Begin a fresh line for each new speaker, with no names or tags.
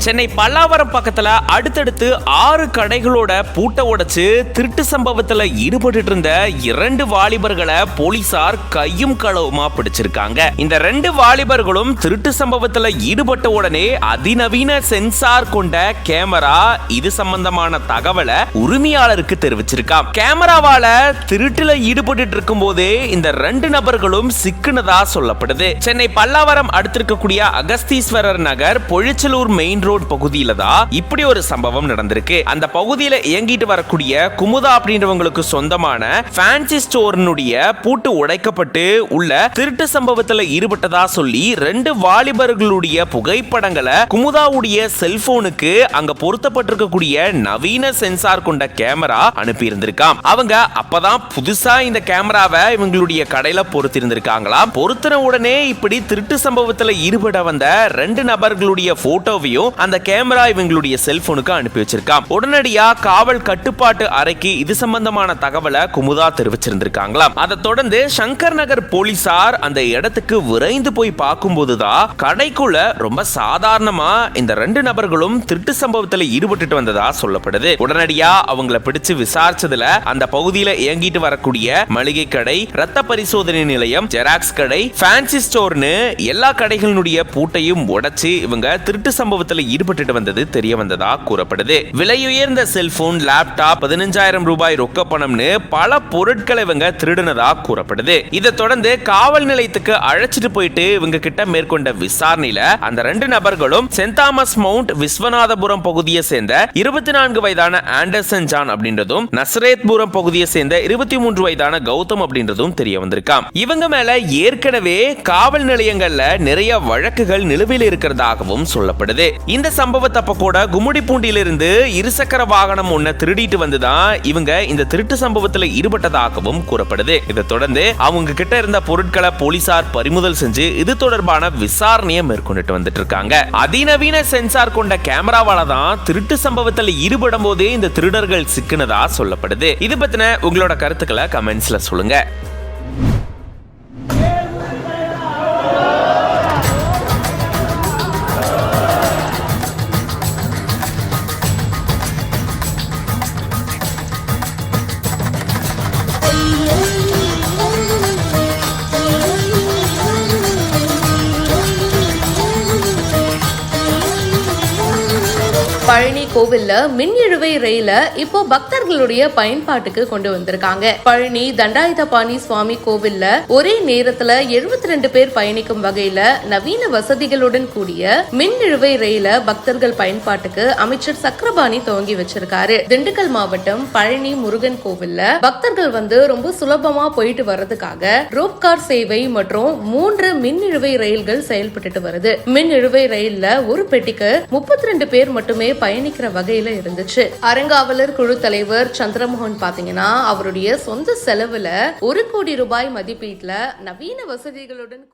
சென்னை பல்லாவரம் பக்கத்துல அடுத்தடுத்து 6 கடைகளோட பூட்டை உடைச்சு திருட்டு சம்பவத்துல ஈடுபட்டு இருந்த 2 வாலிபர்களை போலீசார் கையும் களவுமா பிடிச்சிருக்காங்க. இந்த 2 வாலிபர்களும் திருட்டு சம்பவத்துல ஈடுபட்ட உடனே அதிநவீன சென்சார் கொண்ட கேமரா இது சம்பந்தமான தகவலை உரிமையாளருக்கு தெரிவிச்சிருக்காம். கேமராவால திருட்டுல ஈடுபட்டு இருக்கும் போதே இந்த 2 நபர்களும் சிக்குனதா சொல்லப்படுது. சென்னை பல்லாவரம் அடுத்திருக்கக்கூடிய அகஸ்தீஸ்வரர் நகர் பொழிச்சலூர் மெயின் ரோட் பகுதியில தான் இப்படி ஒரு சம்பவம் நடந்திருக்கு. அந்த பகுதியில இயங்கிட்டு வரக்கூடிய குமுதா அப்படின்றவங்களுக்கு சொந்தமான ஃபேன்சி ஸ்டோர்னுடைய பூட்டு உடைக்கப்பட்டு உள்ள திருட்டு சம்பவத்துல ஈடுபட்டதா சொல்லி 2 வாலிபர்களுடைய புகைப்படங்களை குமுதாவுடைய செல்போனுக்கு அங்க பொருத்தப்பட்டிருக்கக்கூடிய நவீன சென்சார் கொண்ட கேமரா அனுப்பி இருந்திருக்காம். அவங்க அப்பதான் புதுசா இந்த கேமராவை இவங்களுடைய கடையில பொருத்தி இருந்திருக்காங்களாம். பொருத்தின உடனே இப்படி திருட்டு சம்பவத்துல ஈடுபட வந்த 2 நபர்களுடைய போட்டோவையும் அந்த கேமரா இவங்களுடைய செல்போனுக்கு அனுப்பி வச்சிருக்காம். உடனடியா காவல் கட்டுப்பாட்டு அறைக்கு இது சம்பந்தமான தகவலை குமுதா தெரிவிச்சிருந்திருக்காங்களாம். அதை தொடர்ந்து சங்கர் நகர் போலீசார் அந்த இடத்துக்கு விரைந்து போய் பார்க்கும்போதுதான் கடைக்குள்ள ரொம்ப சாதாரணமா இந்த 2 நபர்களும் திருட்டு சம்பவத்தில் ஈடுபட்டு வந்ததா சொல்லப்படுது. உடனடியா அவங்கள பிடிச்சு விசாரிச்சதுல அந்த பகுதியில இயங்கிட்டு வரக்கூடிய மளிகை கடை, ரத்த பரிசோதனை நிலையம், ஜெராக்ஸ் கடை, ஃபேன்சி ஸ்டோர்னு எல்லா கடைகளுடைய பூட்டையும் உடைச்சு இவங்க திருட்டு சம்பவத்தில் ஈடுபட்டு வந்தது தெரிய வந்ததா கூறப்படுது. விலையுயர்ந்த செல்போன், லேப்டாப், 15,000 ரூபாய் ரொக்க பணம்னு பல பொருட்களை இவங்க திருடினதா கூறப்படுது. இதை தொடர்ந்து காவல் நிலையத்துக்கு அழைச்சிட்டு போயிட்டு இவங்க கிட்ட மேற்கொண்ட விசாரணையில அந்த 2 நபர்களும் சென்ட் தாமஸ் மவுண்ட் விஸ்வநாதபுரம் பகுதியை சேர்ந்த 24 வயதான ஆண்டர்சன் ஜான் அப்படின்றதும், நசரேத்புரம் பகுதியை சேர்ந்த 23 வயதான கௌதம் அப்படின்றதும் தெரிய வந்திருக்காம். இவங்க மேல ஏற்கனவே காவல் நிலையங்கள்ல நிறைய வழக்குகள் நிலுவையில் இருக்கிறதாகவும் சொல்லப்படுது. இந்த சம்பவத்தப்ப கூட கும்மிடிப்பூண்டியிலிருந்து இருசக்கர வாகனம் ஒன்ன திருடிட்டு வந்துதான் இவங்க இந்த திருட்டு சம்பவத்தில் ஈடுபட்டதாகவும் கூறப்படுது. இதை தொடர்ந்து அவங்க கிட்ட இருந்த பொருட்களை போலீசார் பறிமுதல் செஞ்சு இது தொடர்பான விசாரணையை மேற்கொண்டுட்டு வந்துட்டு இருக்காங்க. அதிநவீன சென்சார் கொண்ட கேமராவால தான் திருட்டு சம்பவத்தில் ஈடுபடும் போதே இந்த திருடர்கள் சிக்கினதா சொல்லப்படுது. இது பத்தின உங்களோட கருத்துக்களை கமெண்ட்ஸ்ல சொல்லுங்க.
பழனி கோவில்ல மின் இழுவை ரயில இப்போ பக்தர்களுடைய பயன்பாட்டுக்கு கொண்டு வந்திருக்காங்க. பழனி தண்டாயுதபாணி சுவாமி கோவில்ல ஒரே நேரத்துல 72 பேர் பயணிக்கும் வகையில நவீன வசதிகளுடன் கூடிய மின் இழுவை ரயில பக்தர்கள் பயன்பாட்டுக்கு அமைச்சர் சக்கரபாணி துவங்கி வச்சிருக்காரு. திண்டுக்கல் மாவட்டம் பழனி முருகன் கோவில்ல பக்தர்கள் ரொம்ப சுலபமா போயிட்டு வர்றதுக்காக ரோப் கார் சேவை மற்றும் 3 மின் இழுவை ரயில்கள் செயல்பட்டு வருது. மின் இழுவை ரயில்ல ஒரு பெட்டிக்கு 32 பேர் மட்டுமே பயணிக்கிற வகையில இருந்துச்சு. அறங்காவலர் குழு தலைவர் சந்திரமோகன் பாத்தீங்கன்னா அவருடைய சொந்த செலவுல 1 கோடி ரூபாய் மதிப்பீட்டுல நவீன வசதிகளுடன்